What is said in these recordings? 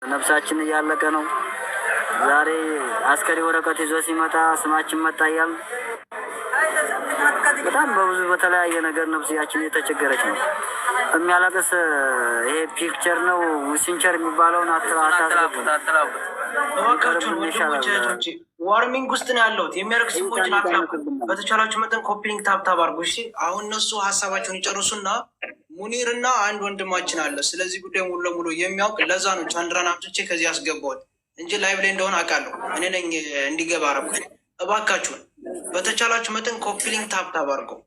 ነፍሳችን እያለቀ ነው። ዛሬ አስከሬ ወረቀት ይዞ ሲመጣ ስማችን መጣያል። በጣም በብዙ በተለያየ ነገር ነፍሳችን የተቸገረች ነው። የሚያለቅስ ይሄ ፒክቸር ነው ሲንቸር የሚባለውን አታስገቡት። ዋርሚንግ ውስጥ ነው ያለሁት። የሚያደርግ ሰዎችን አትላኩ። በተቻላችሁ መጠን ኮፒሊንግ ታብታብ አድርጉ። እሺ፣ አሁን እነሱ ሀሳባቸውን ይጨርሱና ሙኒር እና አንድ ወንድማችን አለ ስለዚህ ጉዳይ ሙሉ ለሙሉ የሚያውቅ። ለዛ ነው ቻንድራን አምጥቼ ከዚህ ያስገባሁት እንጂ ላይቭ ላይ እንደሆነ አውቃለሁ። እኔ ነኝ እንዲገባ አረኩት። እባካችሁን በተቻላችሁ መጠን ኮፒሊንግ ታብታብ አድርገው።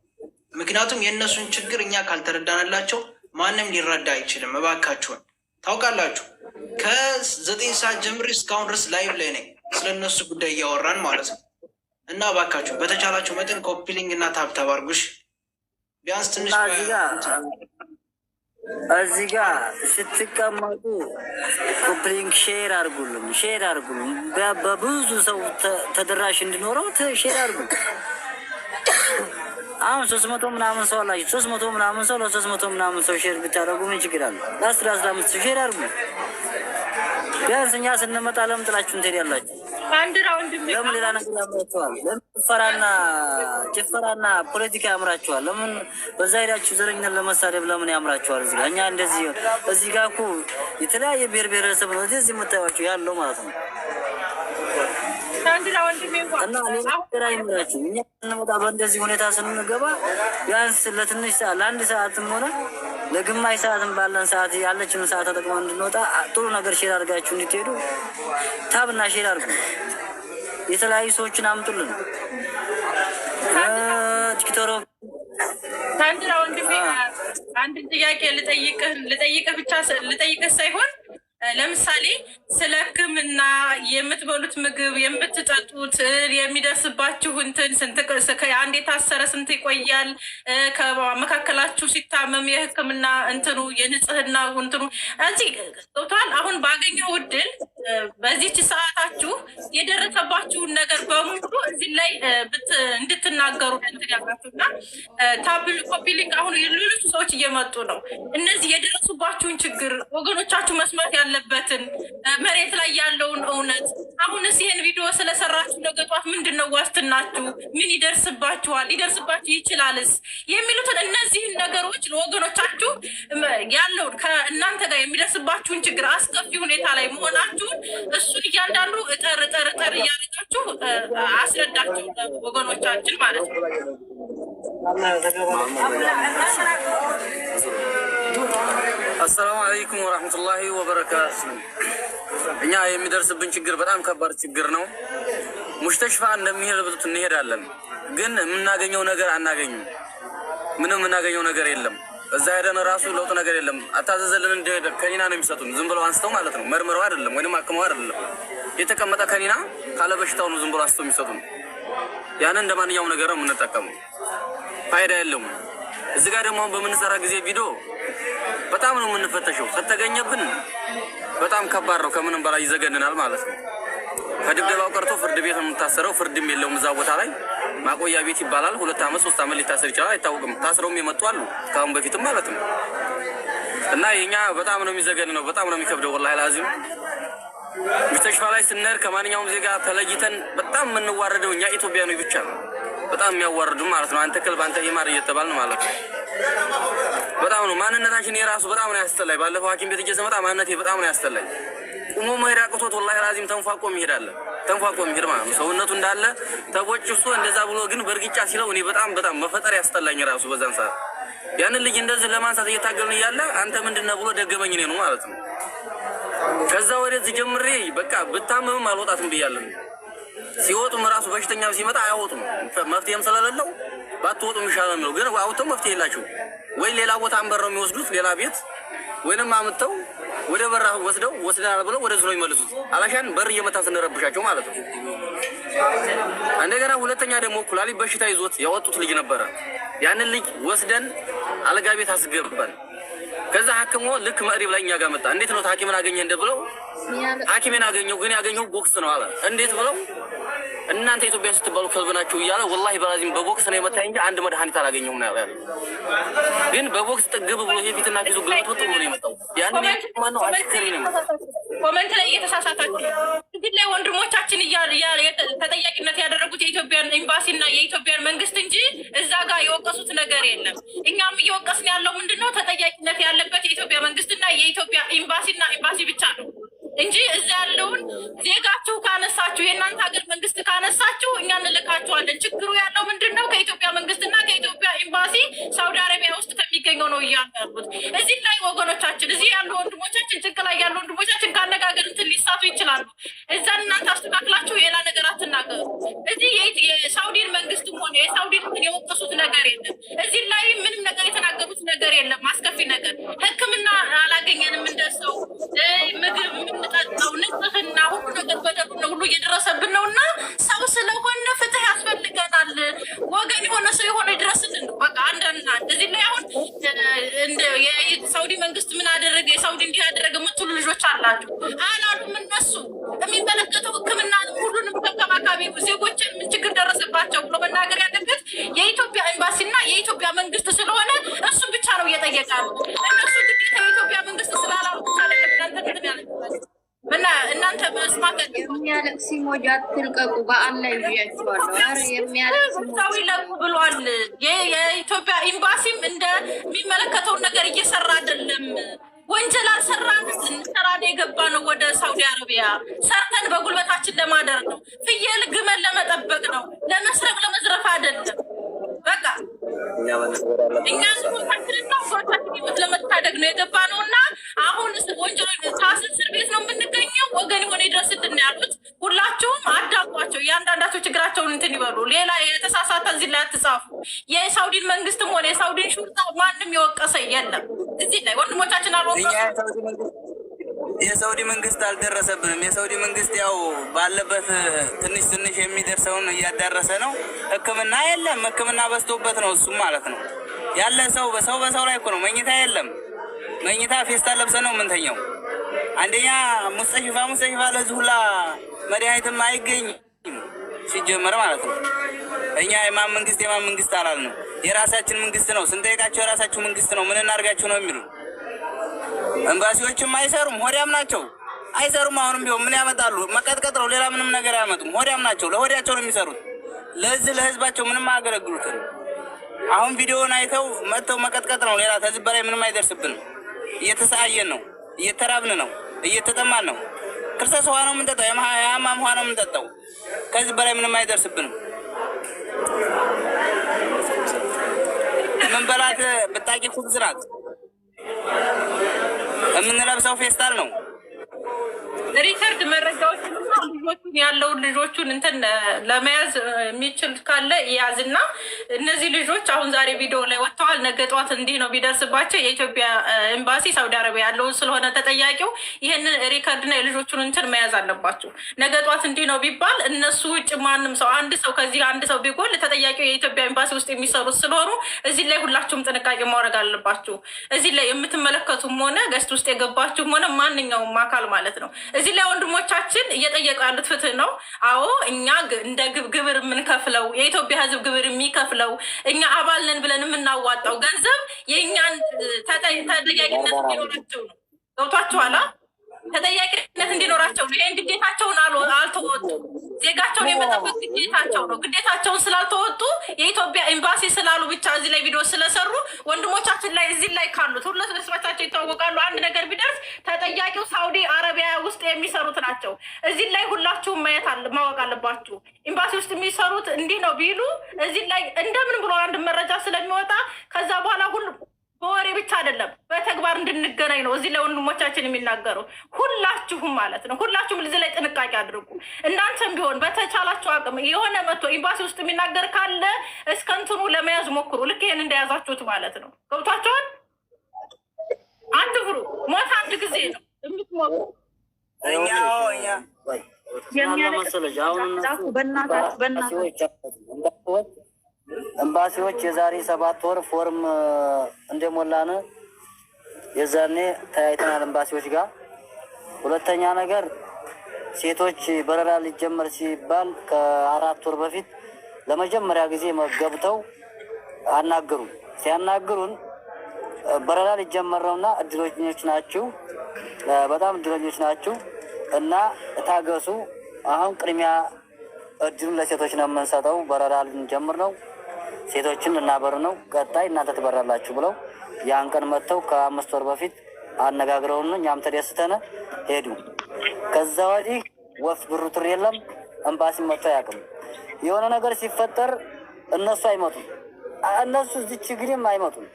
ምክንያቱም የእነሱን ችግር እኛ ካልተረዳንላቸው ማንም ሊረዳ አይችልም። እባካችሁን ታውቃላችሁ፣ ከ9 ሰዓት ጀምሬ እስካሁን ድረስ ላይቭ ላይ ነኝ ስለነሱ ጉዳይ እያወራን ማለት ነው። እና እባካችሁ በተቻላችሁ መጠን ኮፒሊንግ እና ታብታብ አድርጉሽ። ቢያንስ ትንሽ እዚህ ጋር ስትቀመጡ ኮፕሊንግ ሼር አድርጉልን፣ ሼር አድርጉልን። በብዙ ሰው ተደራሽ እንዲኖረው ሼር አድርጉ። አሁን 300 ምናምን ሰው አላችሁ። 300 ምናምን ሰው ለ300 ምናምን ሰው ሼር ብታደርጉ ምን ችግር አለ? ለ10-15 ሼር አድርጉ። ቢያንስ እኛ ስንመጣ ለምን ጥላችሁን ትሄዳላችሁ? ለምን ሌላ ነገር ያምራችኋል? ለምን ጭፈራና ፖለቲካ ያምራችኋል? ለምን በዛ ሄዳችሁ ዘረኝነት ለመሳደብ ለምን ያምራችኋል? እዚህ ጋር እኛ እንደዚህ እዚህ ጋር እኮ የተለያየ ብሔር ብሔረሰብ ነው እዚህ የምታዩዋቸው ያለው ማለት ነው። እና ሌላ ነገር አይምራችሁ። እኛ ስንመጣ በእንደዚህ ሁኔታ ስንገባ ቢያንስ ለትንሽ ሰዓት ለአንድ ሰዓትም ሆነ ለግማሽ ሰዓትም ባለን ሰዓት ያለችን ሰዓት ተጠቅመን እንድንወጣ ጥሩ ነገር ሼር አድርጋችሁ እንድትሄዱ ታብና ሼር አድርጉ። የተለያዩ ሰዎችን አምጡልን። ቲክቶክ ታንድራ ወንድሜ አንድ ጥያቄ ልጠይቅህ ብቻ ልጠይቅህ ሳይሆን ለምሳሌ ስለ ሕክምና የምትበሉት ምግብ የምትጠጡት የሚደርስባችሁ እንትን አንድ የታሰረ ስንት ይቆያል? ከመካከላችሁ ሲታመም የሕክምና እንትኑ የንጽህና እንትኑ እዚህ ቶታል አሁን ባገኘው እድል በዚች ሰዓታችሁ የደረሰባችሁን ነገር በሙሉ እዚህ ላይ እንድትናገሩ እንትን ያላችሁና ታብል ኮፒሊንግ አሁን ሌሎች ሰዎች እየመጡ ነው። እነዚህ የደረሱባችሁን ችግር ወገኖቻችሁ መስማት ያለበትን መሬት ላይ ያለውን እውነት አሁንስ ይህን ቪዲዮ ስለሰራችሁ ለገጧት ምንድን ነው ዋስትናችሁ? ምን ይደርስባችኋል? ሊደርስባችሁ ይችላልስ? የሚሉትን እነዚህን ነገሮች ለወገኖቻችሁ ያለውን ከእናንተ ጋር የሚደርስባችሁን ችግር አስከፊ ሁኔታ ላይ መሆናችሁን እሱን እያንዳንዱ እጠር እያደረጋችሁ አስረዳችሁ ወገኖቻችን ማለት ነው። አሰላሙ አለይኩም ወራህመቱላሂ ወበረካቱ። እኛ የሚደርስብን ችግር በጣም ከባድ ችግር ነው። ሙሽተሽፋ እንደሚሄድ ብቱት እንሄዳለን፣ ግን የምናገኘው ነገር አናገኝም። ምንም የምናገኘው ነገር የለም። እዛ ሄደን ራሱ ለውጥ ነገር የለም። አታዘዘልን እንደ ከኒና ነው የሚሰጡን። ዝም ብለው አንስተው ማለት ነው። መርምረው አይደለም ወይንም አክመው አይደለም። የተቀመጠ ከኒና ካለ በሽታው ነው ዝም ብለው አንስተው የሚሰጡን። ያንን እንደማንኛውም ነገር ነው የምንጠቀመው። ፋይዳ የለውም። እዚህ ጋር ደግሞ በምንሰራ ጊዜ ቪዲዮ በጣም ነው የምንፈተሸው። ከተገኘብን በጣም ከባድ ነው፣ ከምንም በላይ ይዘገንናል ማለት ነው። ከድብደባው ቀርቶ ፍርድ ቤት ነው የምታሰረው። ፍርድም የለውም እዛ ቦታ ላይ ማቆያ ቤት ይባላል። 2 ዓመት 3 ዓመት ሊታሰር ይችላል፣ አይታወቅም። ታስረውም የመጡ አሉ እስካሁን በፊትም ማለት ነው። እና የኛ በጣም ነው የሚዘገንነው፣ በጣም ነው የሚከብደው። ወላሂ ላዚም ሙስተሽፋ ላይ ስንሄድ ከማንኛውም ዜጋ ተለይተን በጣም የምንዋረደው እኛ ኢትዮጵያኖች ብቻ ነው። በጣም የሚያዋርዱ ማለት ነው። አንተ ክልብ አንተ ይማር እየተባልን ማለት ነው። በጣም ነው ማንነታችን የራሱ በጣም ነው ያስተላይ። ባለፈው ሐኪም ቤት እየሰመጣ ማንነቴ በጣም ነው ያስተላይ። ቁሞ መሄድ አቅቶት ወላሂ ላዚም ተንፏቆ ይሄዳል። ተንፏቆ ይሄድ ማለት ነው። ሰውነቱ እንዳለ ተቆጭሶ እንደዛ ብሎ ግን በርግጫ ሲለው እኔ በጣም መፈጠር ያስተላኝ ራሱ በዛን ሰዓት ያንን ልጅ እንደዚህ ለማንሳት እየታገልን እያለ አንተ ምንድነው ብሎ ደገመኝ ነው ማለት ነው። ከዛ ወደዚህ ጀምሬ በቃ ብታመምም አልወጣትም ብያለሁ። ሲወጡም ራሱ በሽተኛ ሲመጣ አያወጡም። መፍትሄም ስለሌለው ባትወጡም ይሻላል ነው። ግን አውጥተው መፍትሄ የላቸው ወይ ሌላ ቦታ አንበረው የሚወስዱት ሌላ ቤት ወይንም አምጥተው ወደ በራ ወስደናል ብለው ወደ ዝሮ ይመልሱት። አላሻን በር እየመታ ስንረብሻቸው ማለት ነው። እንደገና ሁለተኛ ደግሞ ኩላሊት በሽታ ይዞት ያወጡት ልጅ ነበረ። ያንን ልጅ ወስደን አልጋ ቤት አስገባን። ከዛ ሐኪሙ ልክ መሪብ ላይ እኛ ጋር መጣ። እንዴት ነው ሐኪምን አገኘህ እንደ ብለው ሐኪምን አገኘው፣ ግን ያገኘው ቦክስ ነው አለ። እንዴት ብለው እናንተ ኢትዮጵያ ስትባሉ ከልብናችሁ እያለ ወላሂ በላዚም በቦክስ ነው የመታኝ እንጂ አንድ መድኃኒት አላገኘሁም ነው ያለው። ግን በቦክስ ጥግብ ብሎ የፊትና ፊቱ ግልብጥ ብሎ ነው የመጣው። ያንን ማነው አሽከሪ ነው። ኮሜንት ላይ እየተሳሳታችሁ እዚህ ላይ ወንድሞቻችን ተጠያቂነት ያደረጉት የኢትዮጵያን ኤምባሲና የኢትዮጵያን መንግስት እንጂ እዛ ጋር የወቀሱት ነገር የለም። እኛም እየወቀስን ያለው ምንድነው ተጠያቂነት ያለበት የኢትዮጵያ መንግስትና የኢትዮጵያ ኤምባሲ ብቻ ነው እንጂ እዛ ያለውን ዜጋችሁ ካነሳችሁ የእናንተ ሀገር መንግስት ካነሳችሁ እኛ እንልካችኋለን። ችግሩ ያለው ምንድን ነው? ከኢትዮጵያ መንግስትና ከኢትዮጵያ ኤምባሲ ሳውዲ አረቢያ ውስጥ ከሚገኘው ነው እያሉ ያሉት። እዚህ ላይ ወገኖቻችን፣ እዚህ ያሉ ወንድሞቻችን፣ ጭንቅ ላይ ያሉ ወንድሞቻችን ከአነጋገር እንትን ሊሳቱ ይችላሉ። እዛን እናንተ አስተካክላችሁ ሌላ ነገር አትናገሩ። እዚህ የሳውዲን መንግስትም ሆነ የሳውዲን እንትን የወቀሱት ነገር የለም። እዚህ ላይ ምንም ነገር የተናገሩት ነገር የለም። አስከፊ ነገር ሕክምና አላገኘንም እንደሰው ምግብ የምንጠጣው ንጽህና ሁሉ ነገር በደሉ ነው ሁሉ እየደረሰብን ነው። እና ሰው ስለሆነ ፍትህ ያስፈልገናል። ወገን የሆነ ሰው የሆነ ድረስልን ነው በቃ አንድና እዚህ ላይ አሁን የሳውዲ መንግስት ምን አደረገ የሳውዲ እንዲህ ያደረገ የምትሉ ልጆች አላችሁ አላሉም። እነሱ የሚመለከተው ሕክምና ሁሉንም ተንከባካቢ ዜጎች ምን ችግር ደረሰባቸው ብሎ መናገር ያለበት የኢትዮጵያ ኤምባሲና የኢትዮጵያ መንግስት ስለሆነ እሱ ብቻ ነው እየጠየቀ ነው። እነሱ ግዴታ የኢትዮጵያ መንግስት ስላላሉ እናንተ መስማት የሚያለቅስ ሲሞጃ አትልቀቁ። በአላህ ይያችኋለሁ። አረ የሚያለቅስ ሰው ይለቁ ብሏል። የኢትዮጵያ ኤምባሲም እንደሚመለከተውን ነገር እየሰራ አይደለም። ወንጀል አልሰራንም። እንሰራ የገባ ነው ወደ ሳውዲ አረቢያ ሰርተን በጉልበታችን ለማደር ነው። ፍየል ግመል ለመጠበቅ ነው። ለመስረቅ ለመዝረፍ አይደለም። በቃ እኛ ሰዎቻችንና ሰዎቻችን ህይወት ለመታደግ ነው የገባ ነው። እና አሁን ወንጀሎች ታስር እስር ቤት ነው የምንገኘው። ወገን የሆነ ይድረስልን ያሉት ሁላችሁም አዳቋቸው። እያንዳንዳቸው ችግራቸውን እንትን ይበሉ። ሌላ የተሳሳተ እዚህ ላይ አትጻፉ። የሳውዲን መንግስትም ሆነ የሳውዲን ሹርጣ ማንም የወቀሰ የለም። እዚህ ላይ ወንድሞቻችን የሳውዲ መንግስት አልደረሰብንም። የሳውዲ መንግስት ያው ባለበት ትንሽ ትንሽ የሚደርሰውን እያዳረሰ ነው። ሕክምና የለም። ሕክምና በዝቶበት ነው እሱም ማለት ነው ያለ ሰው በሰው ላይ እኮ ነው። መኝታ የለም። መኝታ ፌስታል ለብሰን ነው የምንተኛው። አንደኛ ሙስተሽፋ ለዚህ ሁላ መድኃኒትም አይገኝም ሲጀመር ማለት ነው። እኛ የማን መንግስት አላልንም። የራሳችን መንግስት ነው ስንጠይቃቸው የራሳችሁ መንግስት ነው ምን እናድርጋችሁ ነው የሚሉ። ኤምባሲዎችም አይሰሩም፣ ሆዲያም ናቸው። አይሰሩም። አሁንም ቢሆን ምን ያመጣሉ? መቀጥቀጥ ነው። ሌላ ምንም ነገር አያመጡም። ሆዲያም ናቸው። ለሆዲያቸው ነው የሚሰሩት። ለህዝባቸው ምንም አያገለግሉትም። አሁን ቪዲዮውን አይተው መጥተው መቀጥቀጥ ነው። ሌላ ከዚህ በላይ ምንም አይደርስብንም። እየተሰቃየን ነው፣ እየተራብን ነው፣ እየተጠማን ነው። ክርስቶስ ውሃ ነው የምንጠጣው፣ የሀማም ውሃ ነው የምንጠጣው። ከዚህ በላይ ምንም አይደርስብንም። የምንበላት ብጣቂ ኩብዝ ናት። የምንለብሰው ፌስታል ነው። ሪከርድ መረጃዎችን ልጆቹን እንትን ለመያዝ የሚችል ካለ ያዝና እነዚህ ልጆች አሁን ዛሬ ቪዲዮ ላይ ወጥተዋል። ነገ ጠዋት እንዲህ ነው ቢደርስባቸው የኢትዮጵያ ኤምባሲ ሳውዲ አረቢያ ያለውን ስለሆነ ተጠያቂው ይህንን ሪከርድና የልጆቹን እንትን መያዝ አለባቸው። ነገ ጠዋት እንዲህ ነው ቢባል እነሱ ውጭ ማንም ሰው አንድ ሰው ቢጎል ተጠያቂው የኢትዮጵያ ኤምባሲ ውስጥ የሚሰሩት ስለሆኑ እዚህ ላይ ሁላችሁም ጥንቃቄ ማድረግ አለባችሁ። እዚህ ላይ የምትመለከቱም ሆነ ገስት ውስጥ የገባችሁም ሆነ ማንኛውም አካል ማለት ነው እዚህ ላይ ወንድሞቻችን እየጠየቁ ያሉት ፍትህ ነው። አዎ እኛ እንደ ግብር የምንከፍለው የኢትዮጵያ ሕዝብ ግብር የሚከፍለው እኛ አባል ነን ብለን የምናዋጣው ገንዘብ የእኛን ተጠያቂነት እንዲኖራቸው ነው። ገብቷችኋላ? ተጠያቂነት እንዲኖራቸው ነው። ይህን ግዴታቸውን አልተወጡ። ዜጋቸውን የመጠበቅ ግዴታቸው ነው። ግዴታቸውን ስላልተወጡ የኢትዮጵያ ኤምባሲ ስላሉ ብቻ እዚህ ላይ ቪዲዮ ስለሰሩ ወንድሞቻችን ላይ እዚህ ላይ ካሉት ሁለት መስራቻቸው ይታወቃሉ። አንድ ነገር ቢደርስ ተጠያቂው ሳውዲ አረቢያ ውስጥ የሚሰሩት ናቸው። እዚህ ላይ ሁላችሁም ማወቅ አለባችሁ። ኤምባሲ ውስጥ የሚሰሩት እንዲህ ነው ቢሉ እዚህ ላይ እንደምን ብሎ አንድ መረጃ ስለሚወጣ ከዛ በኋላ ሁሉ በወሬ ብቻ አይደለም በተግባር እንድንገናኝ ነው እዚህ ላይ ወንድሞቻችን የሚናገሩ። ሁላችሁም ማለት ነው ሁላችሁም እዚህ ላይ ጥንቃቄ አድርጉ። እናንተም ቢሆን በተቻላችሁ አቅም የሆነ መጥቶ ኤምባሲ ውስጥ የሚናገር ካለ እስከ እንትኑ ለመያዝ ሞክሩ። ልክ ይሄን እንደያዛችሁት ማለት ነው። ገብቷችኋል? አትፍሩ። ሞት አንድ ጊዜ ነው የምትሞቱ። ኤምባሲዎች የዛሬ 7 ወር ፎርም እንደሞላን የዛኔ ተያይተናል ኤምባሲዎች ጋር። ሁለተኛ ነገር ሴቶች በረራ ሊጀመር ሲባል ከ4 ወር በፊት ለመጀመሪያ ጊዜ ገብተው አናገሩን። ሲያናግሩን በረራ ሊጀመር ነውና እድለኞች ናችሁ፣ በጣም እድለኞች ናችሁ እና ታገሱ። አሁን ቅድሚያ እድሉን ለሴቶች ነው የምንሰጠው። በረራ ልንጀምር ነው፣ ሴቶችን ልናበር ነው፣ ቀጣይ እናንተ ትበራላችሁ ብለው ያን ቀን መጥተው ከ5 ወር በፊት አነጋግረውን እኛም ተደስተነ ሄዱ። ከዛ ወዲህ ወፍ ብሩትር የለም። ኤምባሲ መጥቶ አያውቅም። የሆነ ነገር ሲፈጠር እነሱ አይመጡም። እነሱ እዚህ ችግርም አይመጡም።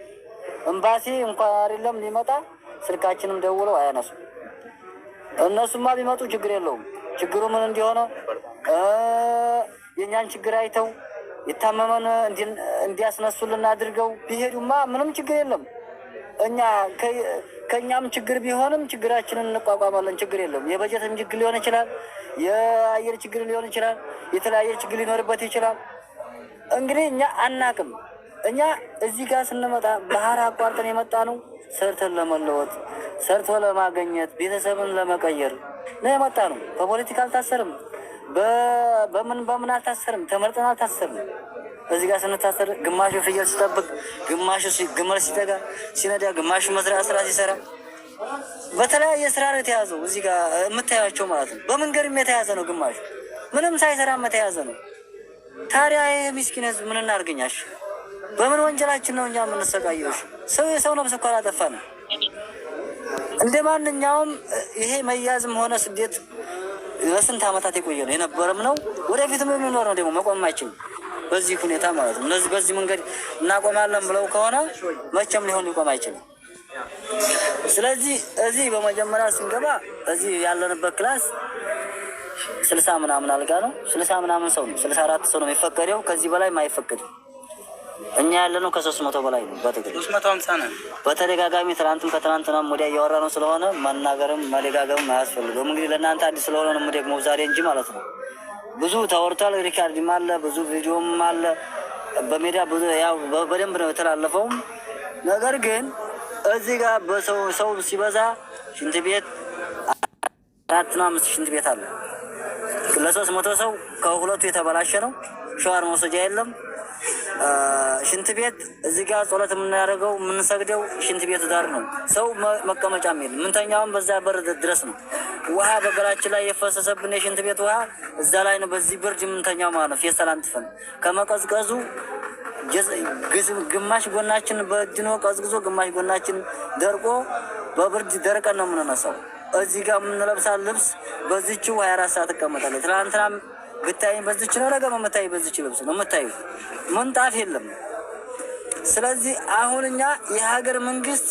ኤምባሲ እንኳን አይደለም ሊመጣ ስልካችንም ደውለው አያነሱም። እነሱማ ቢመጡ ችግር የለውም። ችግሩ ምን እንዲሆነ የኛን ችግር አይተው የታመመን እንዲያስነሱልን አድርገው ቢሄዱማ ምንም ችግር የለም። እኛ ከኛም ችግር ቢሆንም ችግራችንን እንቋቋማለን። ችግር የለም። የበጀትም ችግር ሊሆን ይችላል፣ የአየር ችግር ሊሆን ይችላል፣ የተለያየ ችግር ሊኖርበት ይችላል። እንግዲህ እኛ አናቅም። እኛ እዚህ ጋር ስንመጣ ባህር አቋርጠን የመጣ ነው ሰርተን ለመለወጥ፣ ሰርቶ ለማገኘት፣ ቤተሰብን ለመቀየር ነው የመጣ ነው። በፖለቲካ አልታሰርም፣ በምን አልታሰርም፣ ተመርጠን አልታሰርም። እዚህ ጋር ስንታሰር ግማሹ ፍየል ሲጠብቅ፣ ግማሹ ግመል ሲጠጋ ሲነዳ፣ ግማሹ መዝሪያ ስራ ሲሰራ በተለያየ ስራ ነው የተያዘው። እዚህ ጋር የምታያቸው ማለት ነው። በመንገድም የተያዘ ነው፣ ግማሹ ምንም ሳይሰራ የተያዘ ነው። ታዲያ ይህ ምስኪን ህዝብ ምን እናርገኛሽ? በምን ወንጀላችን ነው እኛ የምንሰቃየው? ሰው የሰው ነፍስ እኮ አላጠፋንም። እንደ ማንኛውም ይሄ መያዝም ሆነ ስደት ለስንት ዓመታት የቆየ ነው የነበረም ነው፣ ወደፊትም የሚኖር ነው። ደግሞ መቆማችን በዚህ ሁኔታ ማለት ነው። እነዚህ በዚህ መንገድ እናቆማለን ብለው ከሆነ መቼም ሊቆም አይችልም። ስለዚህ እዚህ በመጀመሪያ ስንገባ እዚህ ያለንበት ክላስ 60 ምናምን አልጋ ነው። 60 ምናምን ሰው ነው፣ 64 ሰው ነው የሚፈቀደው። ከዚህ በላይ አይፈቀድም። እኛ ያለነው ከ300 በላይ ነው። በትግል 350 ነው። በተደጋጋሚ ትናንትም ከትናንትናም ወዲያ እያወራ ነው ስለሆነ መናገርም መደጋገምም አያስፈልገውም። እንግዲህ ለእናንተ አዲስ ስለሆነ ነው ደግሞ ዛሬ እንጂ ማለት ነው። ብዙ ተወርቷል፣ ሪካርድም አለ፣ ብዙ ቪዲዮም አለ። በሜዲያ ብዙ ያው በደንብ ነው የተላለፈውም። ነገር ግን እዚህ ጋር ሰው ሲበዛ ሽንት ቤት 4-5 ሽንት ቤት አለ። ለ300 ሰው ከሁለቱ የተበላሸ ነው። ሸዋር መውሰጃ የለም። ሽንት ቤት እዚህ ጋር ጸሎት የምናደርገው የምንሰግደው ሽንት ቤት ዳር ነው። ሰው መቀመጫም የለም። ምንተኛውም በዛ በር ድረስ ነው። ውሃ በገላችን ላይ የፈሰሰብን የሽንት ቤት ውሃ እዛ ላይ ነው። በዚህ ብርድ የምንተኛው ማለት ነው። ፌስታል አንጥፈን ከመቀዝቀዙ ግማሽ ጎናችን በድኖ ቀዝቅዞ ግማሽ ጎናችን ደርቆ በብርድ ደርቀን ነው የምንነሳው። እዚህ ጋር የምንለብሳት ልብስ በዚችው 24 ሰዓት ትቀመጣለች። ትናንትናም ብታይ በዚች ነው፣ ነገ መታይ በዚች ልብስ ነው የምታዩ። ምንጣፍ የለም። ስለዚህ አሁን እኛ የሀገር መንግስት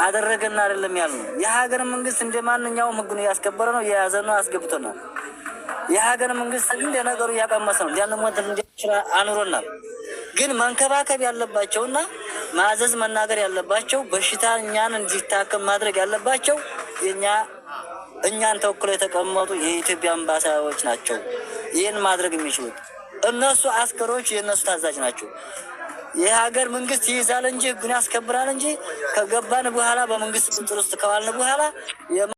አደረገና አይደለም ያልነው። የሀገር መንግስት እንደማንኛውም ህግ ነው ያስከበረ ነው፣ የያዘ ነው፣ አስገብቶናል። የሀገር መንግስት እንደ ነገሩ እያቀመሰ ነው፣ እንዲያንሞት እንዲችላ አኑሮናል። ግን መንከባከብ ያለባቸውና ማዘዝ መናገር ያለባቸው በሽታ እኛን እንዲታከም ማድረግ ያለባቸው እኛን ተወክለው የተቀመጡ የኢትዮጵያ አምባሳደሮች ናቸው። ይህን ማድረግ የሚችሉት እነሱ አስከሮች የእነሱ ታዛዥ ናቸው። የሀገር መንግስት ይይዛል እንጂ ህጉን ያስከብራል እንጂ ከገባን በኋላ በመንግስት ቁጥጥር ውስጥ ከዋልን በኋላ